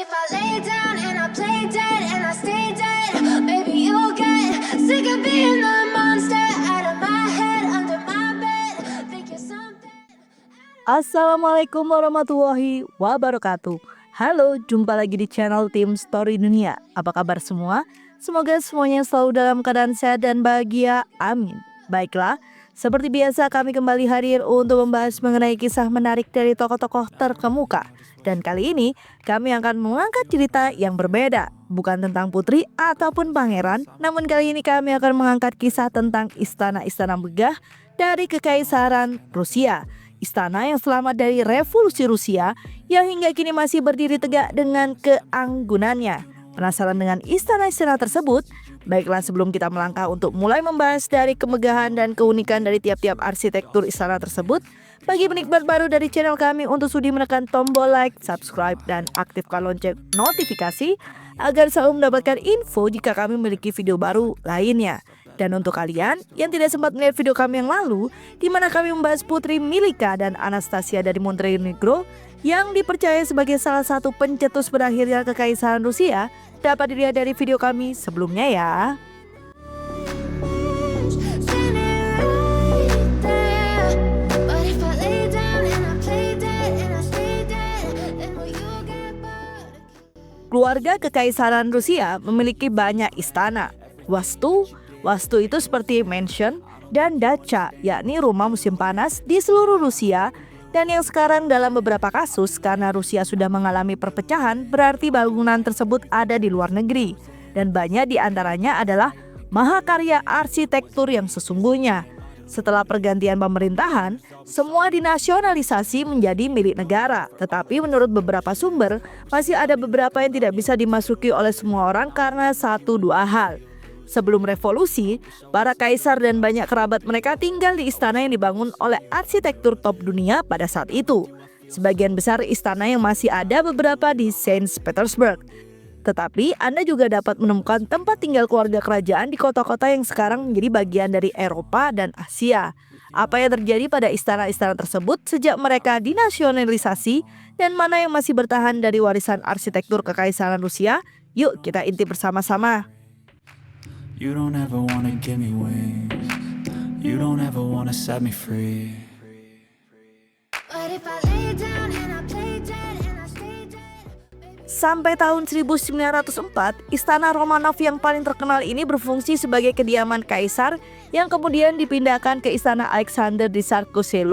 if I lay down and I play dead and I stay dead, maybe you'll get sick of being the monster out of my head, under my bed. Think you're something. Assalamualaikum warahmatullahi wabarakatuh. Halo, jumpa lagi di channel Tim Story Dunia. Apa kabar semua? Semoga semuanya selalu dalam keadaan sehat dan bahagia. Amin. Baiklah, seperti biasa kami kembali hadir untuk membahas mengenai kisah menarik dari tokoh-tokoh terkemuka. Dan kali ini kami akan mengangkat cerita yang berbeda. Bukan tentang putri ataupun pangeran, namun kali ini kami akan mengangkat kisah tentang istana-istana megah dari Kekaisaran Rusia. Istana yang selamat dari revolusi Rusia yang hingga kini masih berdiri tegak dengan keanggunannya. Penasaran dengan istana-istana tersebut? Baiklah, sebelum kita melangkah untuk mulai membahas dari kemegahan dan keunikan dari tiap-tiap arsitektur istana tersebut, bagi penikmat baru dari channel kami untuk sudi menekan tombol like, subscribe, dan aktifkan lonceng notifikasi agar selalu mendapatkan info jika kami memiliki video baru lainnya. Dan untuk kalian yang tidak sempat melihat video kami yang lalu, di mana kami membahas Putri Milika dan Anastasia dari Montenegro yang dipercaya sebagai salah satu pencetus berakhirnya Kekaisaran Rusia, dapat dilihat dari video kami sebelumnya ya. Keluarga Kekaisaran Rusia memiliki banyak istana. Wastu itu seperti mansion dan dacha, yakni rumah musim panas di seluruh Rusia. Dan yang sekarang dalam beberapa kasus karena Rusia sudah mengalami perpecahan, berarti bangunan tersebut ada di luar negeri. Dan banyak di antaranya adalah mahakarya arsitektur yang sesungguhnya. Setelah pergantian pemerintahan, semua dinasionalisasi menjadi milik negara. Tetapi menurut beberapa sumber, masih ada beberapa yang tidak bisa dimasuki oleh semua orang karena 1-2 hal. Sebelum revolusi, para kaisar dan banyak kerabat mereka tinggal di istana yang dibangun oleh arsitektur top dunia pada saat itu. Sebagian besar istana yang masih ada beberapa di Saint Petersburg. Tetapi Anda juga dapat menemukan tempat tinggal keluarga kerajaan di kota-kota yang sekarang menjadi bagian dari Eropa dan Asia. Apa yang terjadi pada istana-istana tersebut sejak mereka dinasionalisasi dan mana yang masih bertahan dari warisan arsitektur Kekaisaran Rusia? Yuk kita intip bersama-sama. You don't ever wanna give me wings. You don't ever wanna set me free. But if I lay down and I play dead and I stay dead. Sampai tahun 1904, Istana Romanov yang paling terkenal ini berfungsi sebagai kediaman kaisar yang kemudian dipindahkan ke Istana Alexander di Tsarskoye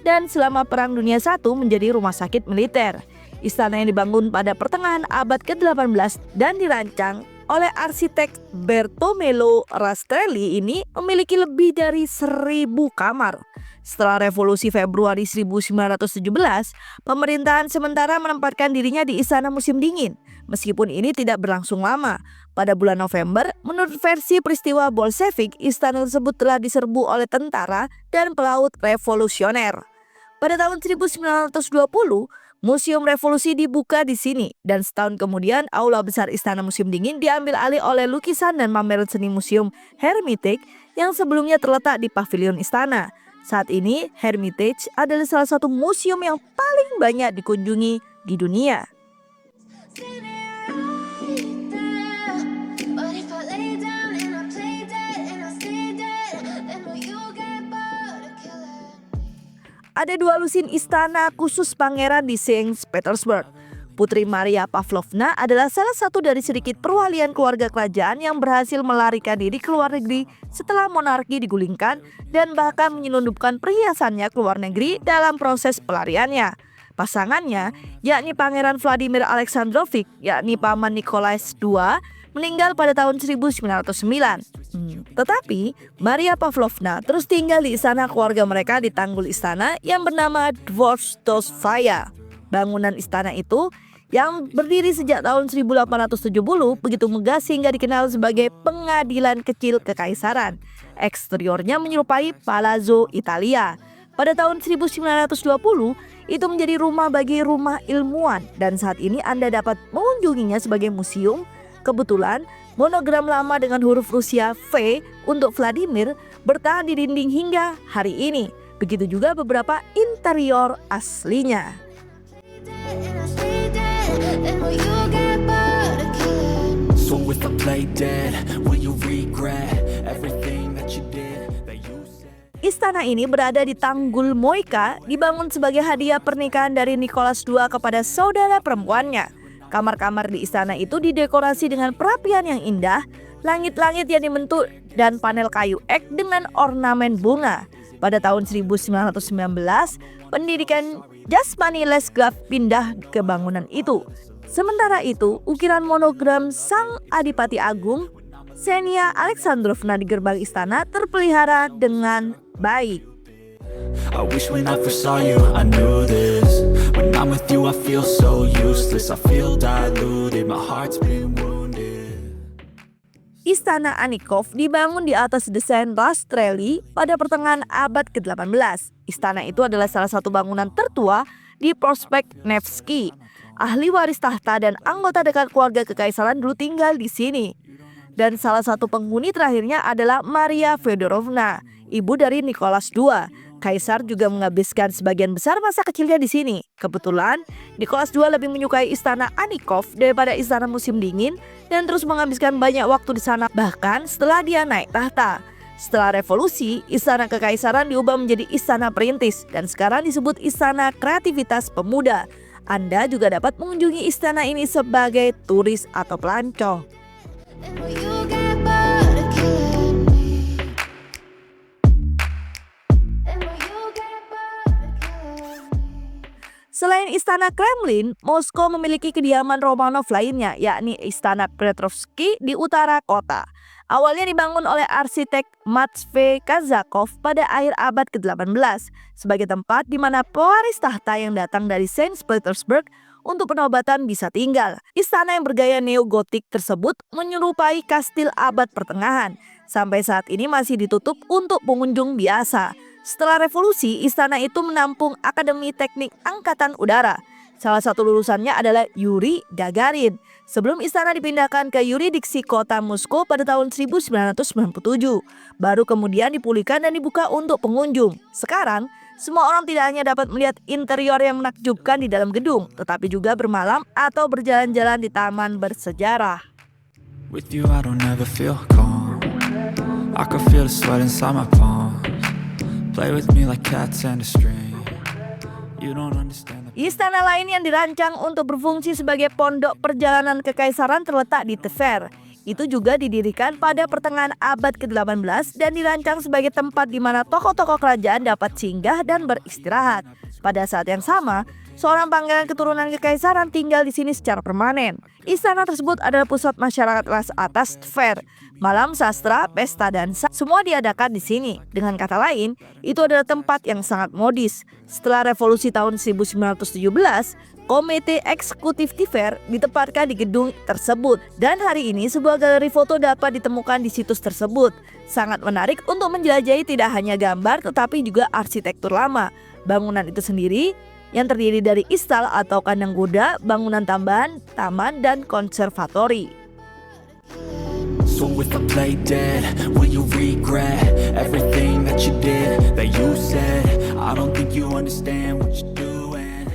dan selama Perang Dunia I menjadi rumah sakit militer. Istana yang dibangun pada pertengahan abad ke-18 dan dirancang oleh arsitek Bertomelo Rastrelli ini memiliki lebih dari 1.000 kamar. Setelah revolusi Februari 1917, pemerintahan sementara menempatkan dirinya di istana musim dingin. Meskipun ini tidak berlangsung lama, pada bulan November, menurut versi peristiwa Bolshevik, istana tersebut telah diserbu oleh tentara dan pelaut revolusioner. Pada tahun 1920, Museum Revolusi dibuka di sini dan setahun kemudian aula besar Istana Musim Dingin diambil alih oleh lukisan dan pameran seni Museum Hermitage yang sebelumnya terletak di pavilion istana. Saat ini Hermitage adalah salah satu museum yang paling banyak dikunjungi di dunia. But if I lay down and I play dead and I stay dead, then will you get bored of killing? Ada 2 lusin istana khusus pangeran di Saint Petersburg. Putri Maria Pavlovna adalah salah satu dari sedikit perwalian keluarga kerajaan yang berhasil melarikan diri ke luar negeri setelah monarki digulingkan dan bahkan menyelundupkan perhiasannya ke luar negeri dalam proses pelariannya. Pasangannya, yakni Pangeran Vladimir Alexandrovich, yakni Paman Nikolai II, meninggal pada tahun 1909. Tetapi Maria Pavlovna terus tinggal di istana keluarga mereka di tanggul istana yang bernama Dvorstovskaya. Bangunan istana itu yang berdiri sejak tahun 1870 begitu megah sehingga dikenal sebagai pengadilan kecil kekaisaran. Eksteriornya menyerupai Palazzo Italia. Pada tahun 1920 itu menjadi rumah bagi rumah ilmuwan dan saat ini Anda dapat mengunjunginya sebagai museum. Kebetulan monogram lama dengan huruf Rusia V untuk Vladimir bertahan di dinding hingga hari ini. Begitu juga beberapa interior aslinya. Then will you play dead? Will you regret everything that you did, that you said? Istana ini berada di Tanggul Moika, dibangun sebagai hadiah pernikahan dari Nicholas II kepada saudara perempuannya. Kamar-kamar di istana itu didekorasi dengan perapian yang indah, langit-langit yang dibentuk, dan panel kayu ek dengan ornamen bunga. Pada tahun 1919, pendidikan Jasmani Lesgav pindah ke bangunan itu. Sementara itu, ukiran monogram Sang Adipati Agung, Xenia Alexandrovna di gerbang istana terpelihara dengan baik. I wish when I first saw you, I knew this. When I'm with you, I feel so useless. I feel diluted, my heart's been wounded. Istana Anikov dibangun di atas desain Rastrelli pada pertengahan abad ke-18. Istana itu adalah salah satu bangunan tertua di Prospekt Nevsky. Ahli waris tahta dan anggota dekat keluarga kekaisaran dulu tinggal di sini. Dan salah satu penghuni terakhirnya adalah Maria Feodorovna, ibu dari Nicholas II. Kaisar juga menghabiskan sebagian besar masa kecilnya di sini. Kebetulan, Nicholas II lebih menyukai istana Anikov daripada istana musim dingin dan terus menghabiskan banyak waktu di sana bahkan setelah dia naik tahta. Setelah revolusi, istana kekaisaran diubah menjadi istana perintis dan sekarang disebut Istana Kreativitas Pemuda. Anda juga dapat mengunjungi istana ini sebagai turis atau pelancong. And will you get bored of killing me? And will you get bored of killing me? Selain Istana Kremlin, Moskow memiliki kediaman Romanov lainnya, yakni Istana Petrovsky di utara kota. Awalnya dibangun oleh arsitek Matvey Kazakov pada akhir abad ke-18 sebagai tempat di mana pewaris tahta yang datang dari Saint Petersburg untuk penobatan bisa tinggal. Istana yang bergaya neo-gotik tersebut menyerupai kastil abad pertengahan. Sampai saat ini masih ditutup untuk pengunjung biasa. Setelah revolusi, istana itu menampung Akademi Teknik Angkatan Udara. Salah satu lulusannya adalah Yuri Gagarin. Sebelum istana dipindahkan ke yuridiksi kota Moskow pada tahun 1997. Baru kemudian dipulihkan dan dibuka untuk pengunjung. Sekarang, semua orang tidak hanya dapat melihat interior yang menakjubkan di dalam gedung, tetapi juga bermalam atau berjalan-jalan di taman bersejarah. With you, I don't ever feel calm. I can feel the sweat inside my palms. Play with me like cats and a string. You don't understand. Istana lain yang dirancang untuk berfungsi sebagai pondok perjalanan kekaisaran terletak di Tver. Itu juga didirikan pada pertengahan abad ke-18 dan dirancang sebagai tempat di mana tokoh-tokoh kerajaan dapat singgah dan beristirahat. Pada saat yang sama, seorang pangeran keturunan kekaisaran tinggal di sini secara permanen. Istana tersebut adalah pusat masyarakat kelas atas Tver. Malam sastra, pesta dansa, semua diadakan di sini. Dengan kata lain, itu adalah tempat yang sangat modis. Setelah revolusi tahun 1917, Komite Eksekutif Tver ditempatkan di gedung tersebut. Dan hari ini sebuah galeri foto dapat ditemukan di situs tersebut. Sangat menarik untuk menjelajahi tidak hanya gambar tetapi juga arsitektur lama. Bangunan itu sendiri yang terdiri dari istal atau kandang kuda, bangunan tambahan, taman, dan konservatori. So if I play dead, will you regret everything that you did, that you said? I don't think you understand what you're doing.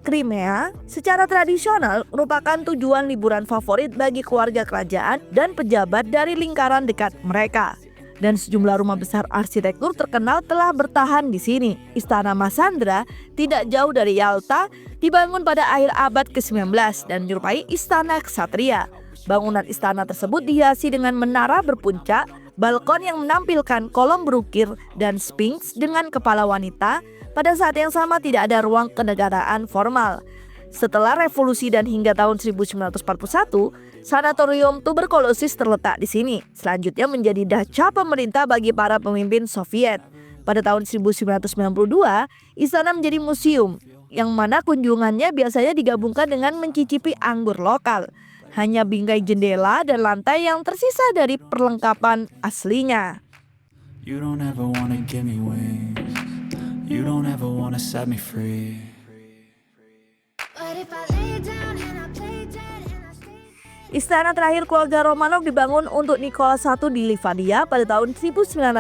Crimea secara tradisional merupakan tujuan liburan favorit bagi keluarga kerajaan dan pejabat dari lingkaran dekat mereka. Dan sejumlah rumah besar arsitektur terkenal telah bertahan di sini. Istana Masandra tidak jauh dari Yalta, dibangun pada akhir abad ke-19 dan menyerupai Istana Ksatria. Bangunan istana tersebut dihiasi dengan menara berpuncak, balkon yang menampilkan kolom berukir, dan sphinx dengan kepala wanita. Pada saat yang sama tidak ada ruang kenegaraan formal. Setelah revolusi dan hingga tahun 1941, sanatorium tuberkulosis terletak di sini. Selanjutnya menjadi dacha pemerintah bagi para pemimpin Soviet. Pada tahun 1992, istana menjadi museum, yang mana kunjungannya biasanya digabungkan dengan mencicipi anggur lokal. Hanya bingkai jendela dan lantai yang tersisa dari perlengkapan aslinya. You don't ever wanna give me wings. You don't ever wanna set me free. But if I lay down and I play dead and I stay. Istana terakhir keluarga Romanov dibangun untuk Nicholas I di Livadia pada tahun 1911.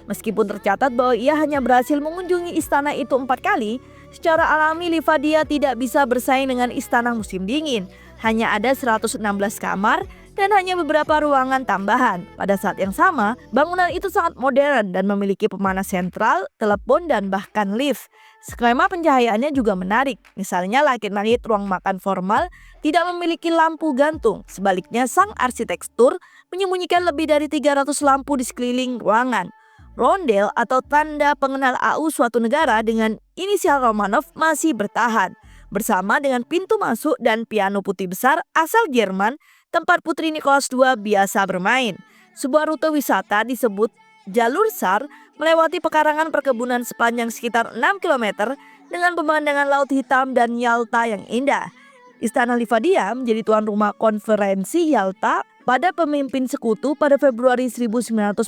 Meskipun tercatat bahwa ia hanya berhasil mengunjungi istana itu 4 kali, secara alami Livadia tidak bisa bersaing dengan istana musim dingin. Hanya ada 116 kamar dan hanya beberapa ruangan tambahan. Pada saat yang sama, bangunan itu sangat modern dan memiliki pemanas sentral, telepon, dan bahkan lift. Skema pencahayaannya juga menarik, misalnya langit-langit ruang makan formal tidak memiliki lampu gantung. Sebaliknya, sang arsitektur menyembunyikan lebih dari 300 lampu di sekeliling ruangan. Rondel atau tanda pengenal AU suatu negara dengan inisial Romanov masih bertahan, bersama dengan pintu masuk dan piano putih besar asal Jerman tempat Putri Nicholas II biasa bermain. Sebuah rute wisata disebut Jalur Sar melewati pekarangan perkebunan sepanjang sekitar 6 km dengan pemandangan laut hitam dan Yalta yang indah. Istana Livadia menjadi tuan rumah konferensi Yalta pada pemimpin sekutu pada Februari 1945.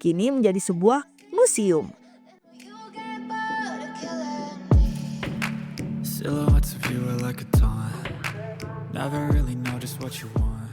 Kini menjadi sebuah museum. Silhouettes of you are like a taunt. Never really know just what you want.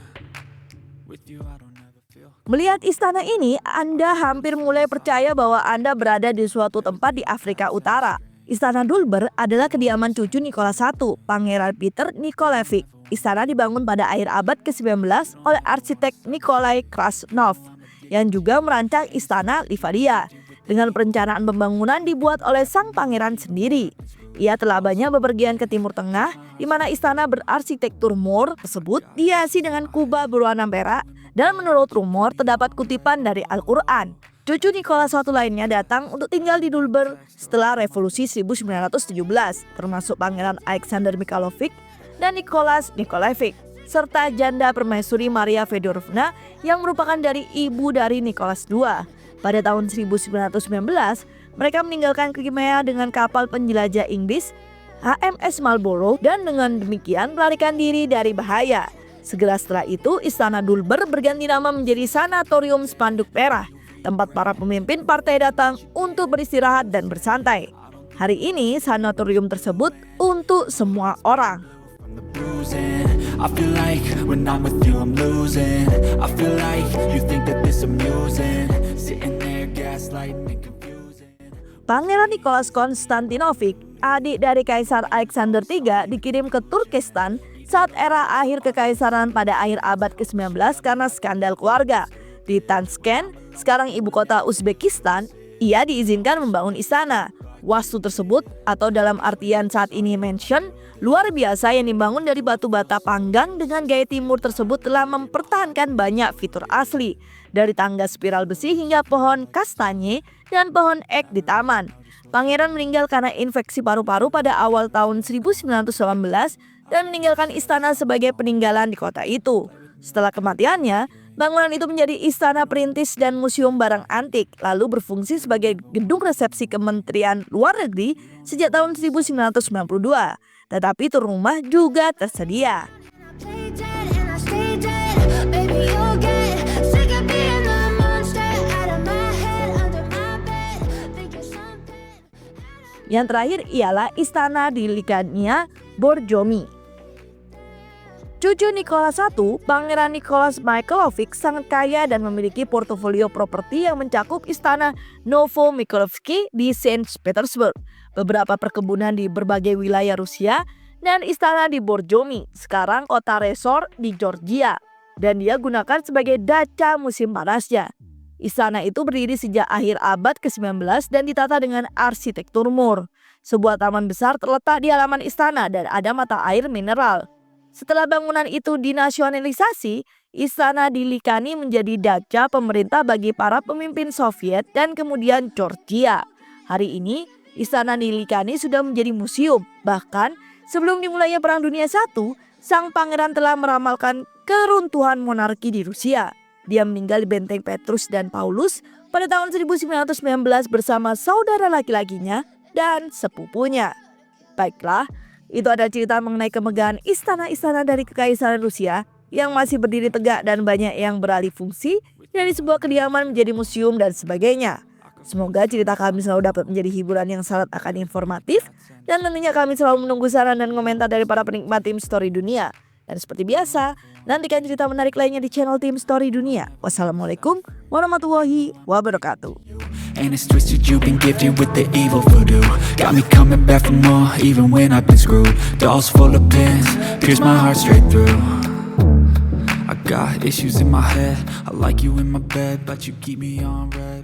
With you I don't ever feel. Melihat istana ini, Anda hampir mulai percaya bahwa Anda berada di suatu tempat di Afrika Utara. Istana Dulber adalah kediaman cucu Nicholas I, Pangeran Peter Nikolaevich. Istana dibangun pada akhir abad ke-19 oleh arsitek Nikolai Krasnov yang juga merancang Istana Livadia. Dengan perencanaan pembangunan dibuat oleh sang pangeran sendiri. Ia telah banyak bepergian ke Timur Tengah, di mana istana berarsitektur Moor tersebut dihiasi dengan kubah berwarna perak, dan menurut rumor terdapat kutipan dari Al-Quran. Cucu Nicholas I lainnya datang untuk tinggal di Dulber setelah revolusi 1917, termasuk Pangeran Alexander Mikhailovich dan Nicholas Nikolaevich, serta janda permaisuri Maria Fedorovna yang merupakan dari ibu dari Nicholas II. Pada tahun 1919, mereka meninggalkan Crimea dengan kapal penjelajah Inggris HMS Marlborough dan dengan demikian melarikan diri dari bahaya. Segera setelah itu, Istana Dulber berganti nama menjadi Sanatorium Spanduk Merah, tempat para pemimpin partai datang untuk beristirahat dan bersantai. Hari ini, sanatorium tersebut untuk semua orang. I feel like when I'm with you I'm losing. I feel like you think that this amusing. Sitting there gaslighting and confusing. Pangeran Nicholas Konstantinovich, adik dari Kaisar Alexander III, dikirim ke Turkestan saat era akhir kekaisaran pada akhir abad ke-19 karena skandal keluarga. Di Tashkent, sekarang ibu kota Uzbekistan, ia diizinkan membangun istana. Wastu tersebut, atau dalam artian saat ini mansion, luar biasa yang dibangun dari batu bata panggang dengan gaya timur tersebut telah mempertahankan banyak fitur asli, dari tangga spiral besi hingga pohon kastanye dan pohon ek di taman. Pangeran meninggal karena infeksi paru-paru pada awal tahun 1918 dan meninggalkan istana sebagai peninggalan di kota itu. Setelah kematiannya, bangunan itu menjadi istana perintis dan museum barang antik, lalu berfungsi sebagai gedung resepsi Kementerian Luar Negeri sejak tahun 1992. Tetapi tur rumah juga tersedia. Yang terakhir ialah istana di Likania Borjomi. Cucu Nicholas I, Pangeran Nicholas Mikhailovich, sangat kaya dan memiliki portofolio properti yang mencakup istana Novomikhailovsky di Saint Petersburg, beberapa perkebunan di berbagai wilayah Rusia, dan istana di Borjomi, sekarang kota resort di Georgia, dan dia gunakan sebagai daca musim panasnya. Istana itu berdiri sejak akhir abad ke-19 dan ditata dengan arsitektur Moor. Sebuah taman besar terletak di halaman istana dan ada mata air mineral. Setelah bangunan itu dinasionalisasi, istana di Likani menjadi daca pemerintah bagi para pemimpin Soviet dan kemudian Georgia. Hari ini, istana di Likani sudah menjadi museum. Bahkan, sebelum dimulainya Perang Dunia I, sang pangeran telah meramalkan keruntuhan monarki di Rusia. Dia meninggal di benteng Petrus dan Paulus pada tahun 1919 bersama saudara laki-lakinya dan sepupunya. Baiklah, itu ada cerita mengenai kemegahan istana-istana dari Kekaisaran Rusia yang masih berdiri tegak dan banyak yang beralih fungsi dari sebuah kediaman menjadi museum dan sebagainya. Semoga cerita kami selalu dapat menjadi hiburan yang sangat akan informatif, dan tentunya kami selalu menunggu saran dan komentar dari para penikmat Tim Story Dunia. Dan seperti biasa, nantikan cerita menarik lainnya di channel Tim Story Dunia. Wassalamualaikum warahmatullahi wabarakatuh. And it's twisted, you've been gifted with the evil voodoo. Got me coming back for more, even when I've been screwed. Dolls full of pins, pierce my heart straight through. I got got issues in my head. I like you in my bed, but you keep me on red.